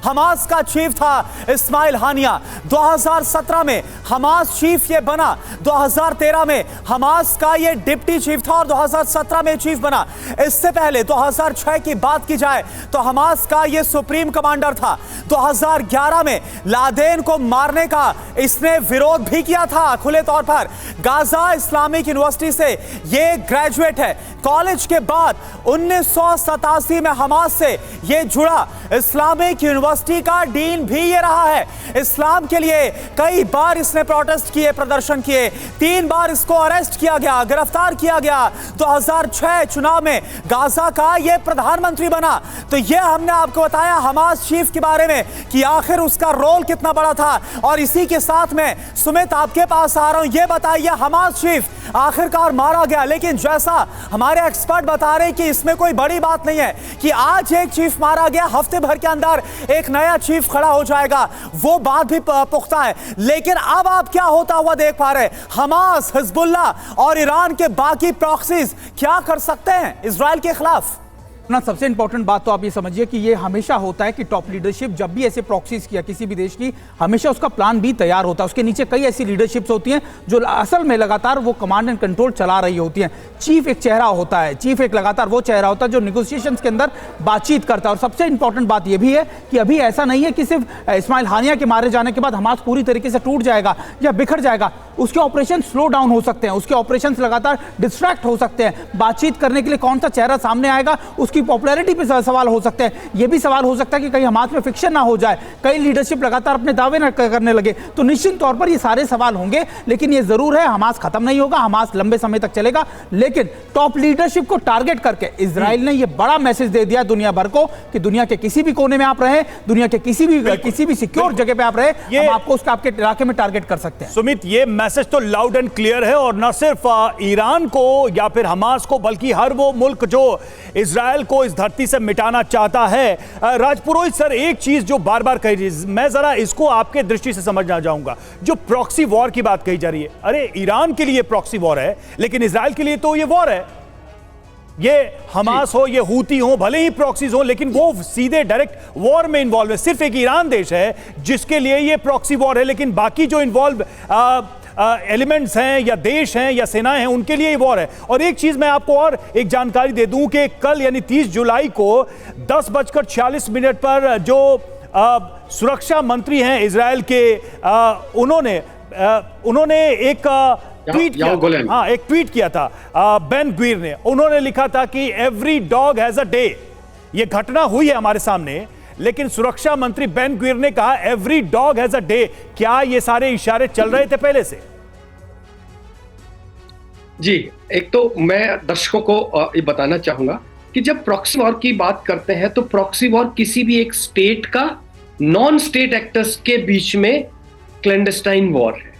Hamas का chief था इस्माइल हानिया। 2017 में हमास चीफ ये बना, 2013 में हमास का ये डिप्टी चीफ था और 2017 में चीफ बना। इससे पहले 2006 की बात की जाए तो हमास का ये सुप्रीम कमांडर था। 2011 में लादेन को मारने का इसने विरोध भी किया था खुले तौर पर। गाजा इस्लामिक यूनिवर्सिटी से ये ग्रेजुएट है। कॉलेज के बाद 1987 में हमास से ये जुड़ा। इस्लामिक यूनिवर्सिटी का डीन भी ये रहा है। इस्लाम के लिए कई बार इसने प्रोटेस्ट किए, प्रदर्शन किए। 3 बार इसको अरेस्ट किया गया, गिरफ्तार किया गया। 2006 चुनाव में गाजा का ये प्रधानमंत्री बना। तो ये हमने आपको बताया हमास चीफ के बारे में कि आखिर उसका रोल कितना बड़ा था। और इसी के साथ में सुमित आपके पास आ रहा हूं, ये बताइए हमास चीफ आखिरकार मारा गया, लेकिन जैसा हमारे एक्सपर्ट बता रहे हैं कि इसमें कोई बड़ी बात नहीं है कि आज एक चीफ मारा गया, हफ्ते भर के अंदर एक नया चीफ खड़ा हो जाएगा, वो बात भी पुख्ता है। लेकिन अब आप क्या होता हुआ देख पा रहे हैं? हमास, हिजबुल्लाह और ईरान के बाकी प्रॉक्सीज क्या कर सकते हैं इजराइल के खिलाफ? ना सबसे इंपॉर्टेंट बात तो आप ये समझिए कि ये हमेशा होता है कि टॉप लीडरशिप जब भी ऐसे प्रॉक्सीज किया किसी भी देश की, हमेशा उसका प्लान भी तैयार होता है। उसके नीचे कई ऐसी लीडरशिप्स होती हैं जो असल में लगातार वो कमांड एंड कंट्रोल चला रही होती हैं। चीफ एक चेहरा होता है, चीफ एक लगातार वो चेहरा होता है जो निगोशिएशंस के अंदर बातचीत करता है। और सबसे इंपॉर्टेंट बात यह भी है कि अभी ऐसा नहीं है कि सिर्फ इस्माइल हानिया के मारे जाने के बाद हमास पूरी तरीके से टूट जाएगा या बिखर जाएगा। उसके ऑपरेशन स्लो डाउन हो सकते हैं, उसके ऑपरेशन लगातार डिस्ट्रैक्ट हो सकते हैं। बातचीत करने के लिए कौन सा चेहरा सामने आएगा, उसकी पॉपुलैरिटी पे सवाल हो सकते हैं। यह भी सवाल हो सकता है कि कहीं हमास में फिक्शन ना हो जाए, कई लीडरशिप लगातार अपने दावे न करने लगे। तो निश्चित तौर पर ये सारे सवाल होंगे, लेकिन ये जरूर है हमास खत्म नहीं होगा, हमास लंबे समय तक चलेगा। लेकिन टॉप लीडरशिप को टारगेट करके इजराइल ने यह बड़ा मैसेज दे दिया दुनिया भर को कि दुनिया के किसी भी कोने में आप रहे, दुनिया के किसी भी सिक्योर जगह पे आप रहे, हम आपको उसका आपके इलाके में टारगेट कर सकते हैं। सुमित, ये मैसेज तो लाउड एंड क्लियर है, और न सिर्फ ईरान को या फिर हमास को बल्कि हर वो मुल्क जो इजराइल को इस धरती से मिटाना चाहता है। राजपुरोहित सर, एक चीज जो बार बार कही, मैं जरा इसको आपके दृष्टि से समझना चाहूंगा। जो प्रॉक्सी वॉर की बात कही जा रही है, अरे ईरान के लिए प्रॉक्सी वॉर है, लेकिन इजराइल के लिए तो ये वॉर है। ये हमास हो, ये हूती हो, भले ही प्रॉक्सीज हो, लेकिन वो सीधे डायरेक्ट वॉर में इन्वॉल्व है। सिर्फ एक ईरान देश है जिसके लिए ये प्रॉक्सी वॉर है, लेकिन बाकी जो इन्वॉल्व एलिमेंट्स हैं या देश हैं या सेनाएं हैं, उनके लिए ये वॉर है। और एक चीज मैं आपको और एक जानकारी दे दूं कि कल यानी 30 जुलाई को 10:46 पर जो सुरक्षा मंत्री हैं इजराइल के, उन्होंने एक ट्वीट किया था बेन ग्वीर ने। उन्होंने लिखा था कि every dog has a day. ये घटना हुई है हमारे सामने, लेकिन सुरक्षा मंत्री बेन ग्वीर ने कहा every dog has a day. क्या ये सारे इशारे चल रहे थे पहले से? जी, एक तो मैं दर्शकों को ये बताना चाहूंगा कि जब प्रॉक्सी वॉर की बात करते हैं तो प्रॉक्सी वॉर किसी भी एक स्टेट का नॉन स्टेट एक्टर्स के बीच में क्लैंडस्टाइन वॉर है।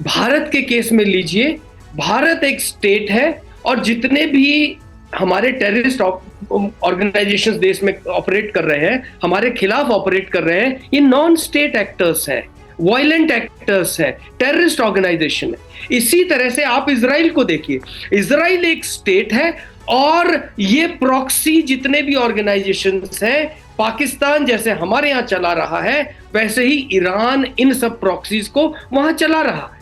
भारत के केस में लीजिए, भारत एक स्टेट है और जितने भी हमारे टेररिस्ट ऑर्गेनाइजेशंस देश में ऑपरेट कर रहे हैं, हमारे खिलाफ ऑपरेट कर रहे हैं, ये नॉन स्टेट एक्टर्स हैं, वायलेंट एक्टर्स हैं, टेररिस्ट ऑर्गेनाइजेशन है। इसी तरह से आप इजराइल को देखिए, इजराइल एक स्टेट है और ये प्रॉक्सी जितने भी ऑर्गेनाइजेशंस हैं, पाकिस्तान जैसे हमारे यहाँ चला रहा है, वैसे ही ईरान इन सब प्रॉक्सीज को वहां चला रहा है।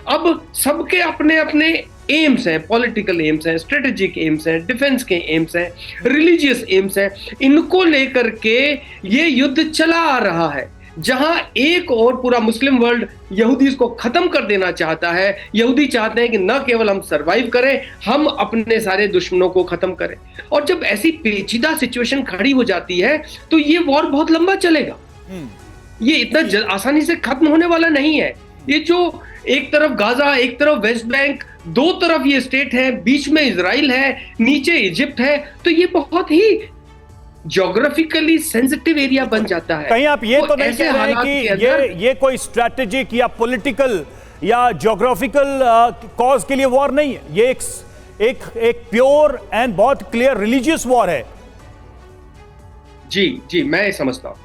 अब सबके अपने अपने एम्स हैं, पॉलिटिकल एम्स हैं, स्ट्रेटेजिक एम्स हैं, डिफेंस के एम्स हैं, रिलीजियस एम्स हैं। इनको लेकर के ये युद्ध चला आ रहा है, जहां एक और पूरा मुस्लिम वर्ल्ड यहूदीज को खत्म कर देना चाहता है। यहूदी चाहते हैं कि न केवल हम सरवाइव करें, हम अपने सारे दुश्मनों को खत्म करें। और जब ऐसी पेचीदा सिचुएशन खड़ी हो जाती है तो ये वॉर बहुत लंबा चलेगा। ये इतना आसानी से खत्म होने वाला नहीं है। ये जो एक तरफ गाजा, एक तरफ वेस्ट बैंक, दो तरफ ये स्टेट है, बीच में इजराइल है, नीचे इजिप्ट है, तो ये बहुत ही ज्योग्राफिकली सेंसिटिव एरिया बन जाता है। कहीं आप ये तो नहीं कह रहे हैं कि ये कोई स्ट्रैटेजिक या पॉलिटिकल या ज्योग्राफिकल कॉज के लिए वॉर नहीं है, ये एक प्योर एंड बहुत क्लियर रिलीजियस वॉर है? जी, मैं समझता हूं।